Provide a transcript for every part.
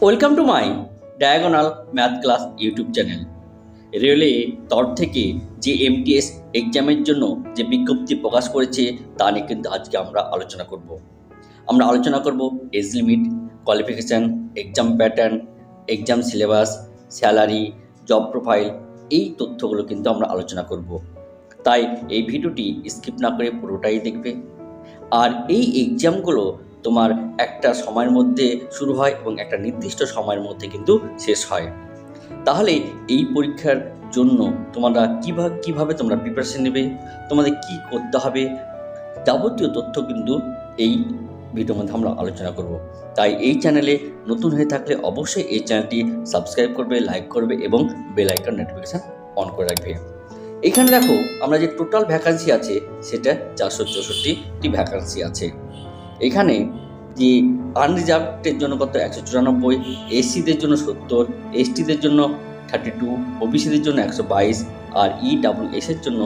Welcome to my diagonal math class YouTube channel. Railway তরফ থেকে যে এমটিএস এক্সামের জন্য যে বিজ্ঞপ্তি প্রকাশ করেছে তা নিয়ে কিন্তু আজকে আমরা আলোচনা করব age limit, qualification, exam pattern, exam syllabus, salary, job profile, এই তথ্যগুলো কিন্তু আমরা আলোচনা করব। তাই এই ভিডিওটি স্কিপ না করে পুরোটাই দেখবে। আর এই এক্সামগুলো তোমার একটা সময়ের মধ্যে শুরু হয় এবং একটা নির্দিষ্ট সময়ের মধ্যে কিন্তু শেষ হয়। তাহলে এই পরীক্ষার জন্য তোমরা কিভাবে তোমরা প্রিপারেশন নেবে, তোমাদের কি করতে হবে, যাবতীয় তথ্য কিন্তু এই ভিডিওর মধ্যে আমরা আলোচনা করব। তাই এই চ্যানেলে নতুন হয়ে থাকলে অবশ্যই এই চ্যানেলটি সাবস্ক্রাইব করবে, লাইক করবে এবং বেল আইকন নোটিফিকেশান অন করে রাখবে। এখানে দেখো আমরা যে টোটাল ভ্যাকান্সি আছে সেটা 464টি ভ্যাকান্সি আছে। এখানে যে আনরিজার্ভডের জন্য কত 194, এসসিদের জন্য 70, এসটিদের জন্য 32, ওবিসিদের জন্য 122 আর ইডাব্লিউএসের জন্য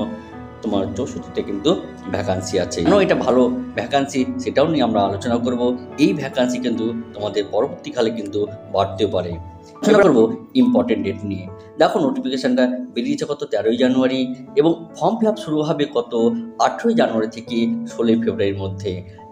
তোমার 64তে কিন্তু ভ্যাকান্সি আছে। কেন এটা ভালো ভ্যাকান্সি সেটাও নিয়ে আমরা আলোচনা করব। এই ভ্যাকান্সি কিন্তু তোমাদের পরবর্তীকালে কিন্তু বাড়তেও পারে। আলোচনা করবো ইম্পর্টেন্ট ডেট নিয়ে। দেখো নোটিফিকেশানটা বেরিয়েছে কত 13ই জানুয়ারি এবং ফর্ম ফিল আপ শুরু হবে কত 18ই জানুয়ারি থেকে 16ই ফেব্রুয়ারির মধ্যে।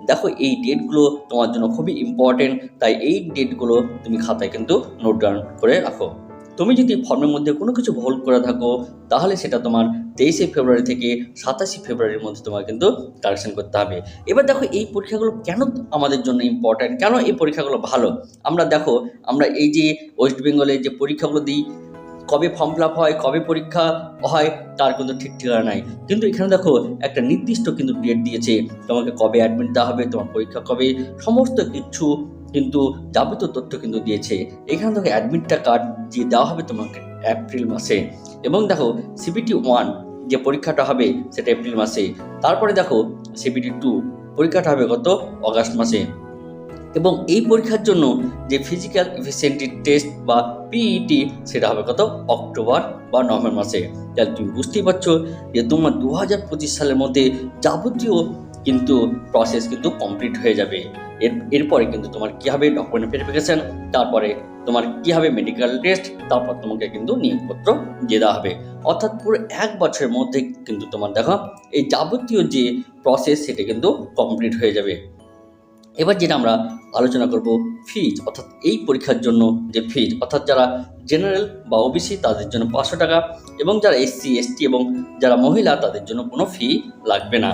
দেখো এই ডেটগুলো তোমার জন্য খুবই ইম্পর্টেন্ট, তাই এই ডেটগুলো তুমি খাতায় কিন্তু নোট ডাউন করে রাখো। তুমি যদি ফর্মের মধ্যে কোনো কিছু ভুল করে থাকো তাহলে সেটা তোমার 23শে ফেব্রুয়ারি থেকে 27শে ফেব্রুয়ারির মধ্যে তোমার কিন্তু কারেকশন করতে হবে। এবার দেখো এই পরীক্ষাগুলো কেন আমাদের জন্য ইম্পর্ট্যান্ট, কেন এই পরীক্ষাগুলো ভালো। আমরা এই যে ওয়েস্ট বেঙ্গলে যে পরীক্ষাগুলো দিই, কবে ফর্ম ফিল আপ হয়, কবে পরীক্ষা হয় তার কিন্তু ঠিক ঠিকানা নাই। কিন্তু এখানে দেখো একটা নির্দিষ্ট কিন্তু ডেট দিয়েছে, তোমাকে কবে অ্যাডমিট দেওয়া হবে, তোমার পরীক্ষা কবে, সমস্ত কিছু কিন্তু যাবতীয় তথ্য কিন্তু দিয়েছে। এখানে দেখো অ্যাডমিটটা কার্ড যে দেওয়া হবে তোমাকে এপ্রিল মাসে, এবং দেখো সিবিটি 1 যে পরীক্ষাটা হবে সেটা এপ্রিল মাসে। তারপরে দেখো সিবিটি 2 পরীক্ষাটা হবে কত অগাস্ট মাসে, এবং এই পরীক্ষার জন্য যে ফিজিক্যাল এফিসিয়েন্সি টেস্ট বা পিইটি সেটা হবে কত অক্টোবর বা নভেম্বর মাসে। তাহলে তুমি বুঝতেই পারছো যে তোমার 2025 সালের মধ্যে যাবতীয় কিন্তু প্রসেস কিন্তু কমপ্লিট হয়ে যাবে। এরপরে কিন্তু তোমার কী হবে ডকুমেন্ট ভেরিফিকেশান, তারপরে তোমার কী হবে মেডিকেল টেস্ট, তারপর তোমাকে কিন্তু নিয়োগপত্র দিয়ে দেওয়া হবে। অর্থাৎ পুরো 1 বছরের মধ্যে কিন্তু তোমার দেখো এই যাবতীয় যে প্রসেস সেটা কিন্তু কমপ্লিট হয়ে যাবে। এবার যেটা আমরা আলোচনা করব ফিজ, অর্থাৎ এই পরীক্ষার জন্য যে ফিজ, অর্থাৎ যারা জেনারেল বা ওবিসি তাদের জন্য 500 টাকা, এবং যারা এসসি এসটি এবং যারা মহিলা তাদের জন্য কোনো ফি লাগবে না।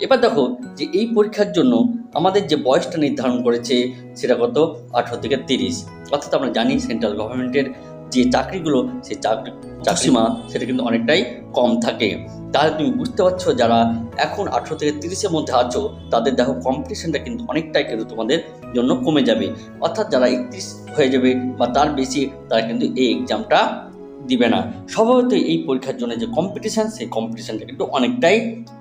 এবার দেখো যে এই পরীক্ষার জন্য আমাদের যে বয়সটা নির্ধারণ করেছে সেটা কত 18 থেকে 30। অর্থাৎ আমরা জানি সেন্ট্রাল গভর্নমেন্টের যে চাকরিগুলো সেই চাকরিমা সেটা কিন্তু অনেকটাই কম থাকে। তাহলে তুমি বুঝতে পারছো যারা এখন 18 থেকে 30-এর মধ্যে আছো তাদের দেখো কম্পিটিশনটা কিন্তু অনেকটাই কিন্তু তোমাদের জন্য কমে যাবে। অর্থাৎ যারা 31 হয়ে যাবে বা তার বেশি তারা কিন্তু এই এক্সামটা দিবে না। স্বভাবত এই পরীক্ষার জন্য যে কম্পিটিশান সেই কম্পিটিশানটা কিন্তু অনেকটাই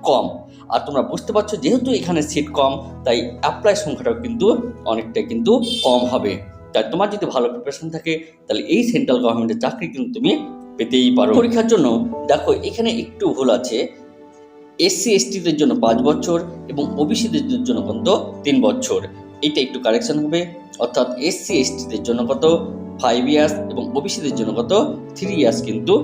কম। আর তোমরা বুঝতে পারছো যেহেতু এখানে সিট কম তাই অ্যাপ্লাই সংখ্যাটাও কিন্তু অনেকটাই কিন্তু কম হবে। তাই তোমার যদি ভালো প্রিপারেশন থাকে তাহলে এই সেন্ট্রাল গভর্নমেন্টের চাকরি কিন্তু তুমি পেতেই পারো। পরীক্ষার জন্য দেখো এখানে একটু ভুল আছে, এসসি এসটিদের জন্য 5 বছর এবং ওবিসিদের জন্য কত 3 বছর, এটা একটু কারেকশন হবে। অর্থাৎ এসসি এসটিদের জন্য কত 5 ইয়ার্স এবং ওবিসিদের জন্য কত 3 ইয়ার্স কিন্তু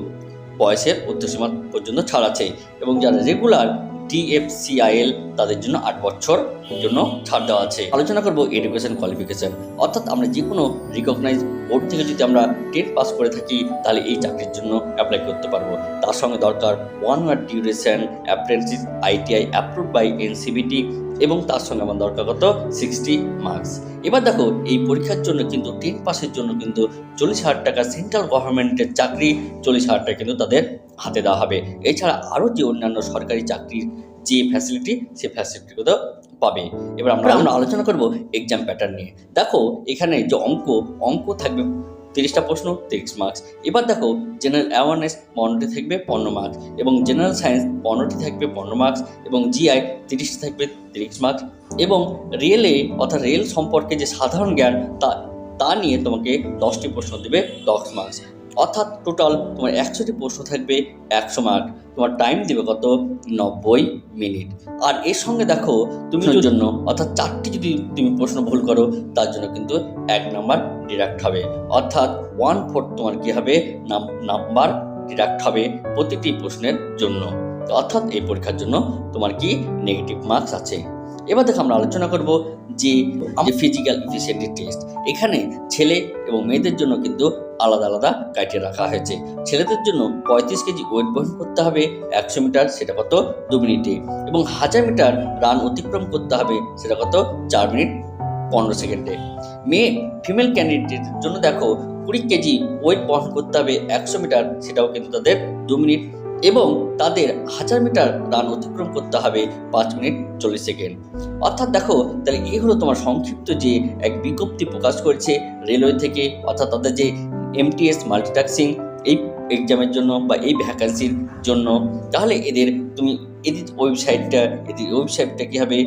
বয়সের ঊর্ধ্বসীমা পর্যন্ত ছাড় আছে, এবং যারা রেগুলার DFCIL তাদের জন্য 8 বছর জন্য ছাড় দেওয়া আছে। আলোচনা করব এডুকেশন কোয়ালিফিকেশন, অর্থাৎ আমরা যে কোনো রিকগনাইজ বোর্ড থেকে যদি আমরা 10 পাস করে থাকি তাহলে এই চাকরির জন্য অ্যাপ্লাই করতে পারবো। তার সঙ্গে দরকার 1 year duration apprentice ITI approved by NCBT, এবং তার সঙ্গে আমার দরকার কত 60 মার্কস। এবার দেখো এই পরীক্ষার জন্য কিন্তু 10 পাসের জন্য কিন্তু 40,000 টাকা সেন্ট্রাল গভর্নমেন্টের চাকরি 40,000 টাকা কিন্তু তাদের হাতে দেওয়া হবে। এছাড়া আরও যে অন্যান্য সরকারি চাকরির যে ফ্যাসিলিটি সেই ফ্যাসিলিটিগুলো পাবে। এবার আমরা আলোচনা করব এক্সাম প্যাটার্ন নিয়ে। দেখো এখানে যে অঙ্ক থাকবে 30টা প্রশ্ন 30 মার্কস। এবার দেখো জেনারেল অ্যাওয়ারনেস 15টি থাকবে 15 মার্কস, এবং জেনারেল সায়েন্স 15টি থাকবে 15 মার্কস, এবং GI 30টি থাকবে 30 মার্কস, এবং রেলে অর্থাৎ রেল সম্পর্কে যে সাধারণ জ্ঞান তা নিয়ে তোমাকে 10টি প্রশ্ন দেবে 10 মার্কস। অর্থাৎ টোটাল তোমার 100টি প্রশ্ন থাকবে 100 মার্ক। তোমার টাইম দেবে কত 90 মিনিট। আর এর সঙ্গে দেখো তুমি জন্য অর্থাৎ 4টি যদি তুমি প্রশ্ন ভুল করো তার জন্য কিন্তু 1 নাম্বার ডিডাক্ট হবে, অর্থাৎ 1/4 তোমার কি হবে নাম্বার ডিডাক্ট হবে প্রতিটি প্রশ্নের জন্য। অর্থাৎ এই পরীক্ষার জন্য তোমার কি নেগেটিভ মার্কস আছে। এবার দেখো আমরা আলোচনা করব যে ফিজিক্যাল এফিসিয়েন্সি টেস্ট। এখানে ছেলে এবং মেয়েদের জন্য কিন্তু আলাদা আলাদা ক্রাইটেরিয়া রাখা হয়েছে। ছেলেদের জন্য 35 কেজি ওয়েট বহন করতে হবে 100 মিটার, সেটা কত 2 মিনিটে, এবং 1000 মিটার রান অতিক্রম করতে হবে, সেটা কত 4 মিনিট 15 সেকেন্ডে। ফিমেল ক্যান্ডিডেটের জন্য দেখো 20 কেজি ওয়েট বহন করতে হবে 100 মিটার, সেটাও কিন্তু তাদের 2 মিনিট, এবং তাদের 1000 মিটার রান অতিক্রম করতে হবে 5 মিনিট 40 সেকেন্ড। অর্থাৎ দেখো তাহলে এই হলো তোমার সংক্ষিপ্ত যে এক বিজ্ঞপ্তি প্রকাশ করেছে রেলওয়ে থেকে, অর্থাৎ তাদের যে MTS মাল্টিটাস্কিং এই এক্সামের জন্য বা এই ভ্যাকান্সির জন্য। তাহলে এদের ওয়েবসাইটটা কি হবে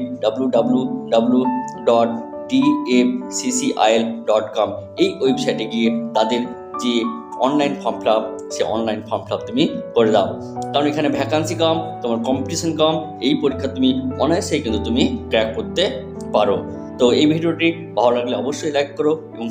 www.dfccil.com। এই ওয়েবসাইটে গিয়ে তাদের যে অনলাইন ফর্ম ফিল আপ, সে অনলাইন ফর্ম ফিল আপ তুমি করে দাও, কারণ এখানে ভ্যাকান্সি কম, তোমার কম্পিটিশন কম, এই পরীক্ষা তুমি অনায়াসেই কিন্তু তুমি ক্র্যাক করতে পারো। তো এই ভিডিওটি ভালো লাগলে অবশ্যই লাইক করো এবং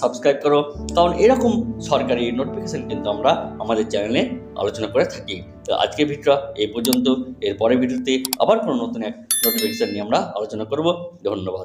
সাবস্ক্রাইব করো, কারণ এরকম সরকারি নোটিফিকেশন কিন্তু আমরা আমাদের চ্যানেলে আলোচনা করে থাকি। তো আজকের ভিডিওটা এই পর্যন্ত, এর পরের ভিডিওতে আবার কোনো নতুন এক নোটিফিকেশন নিয়ে আমরা আলোচনা করব। ধন্যবাদ।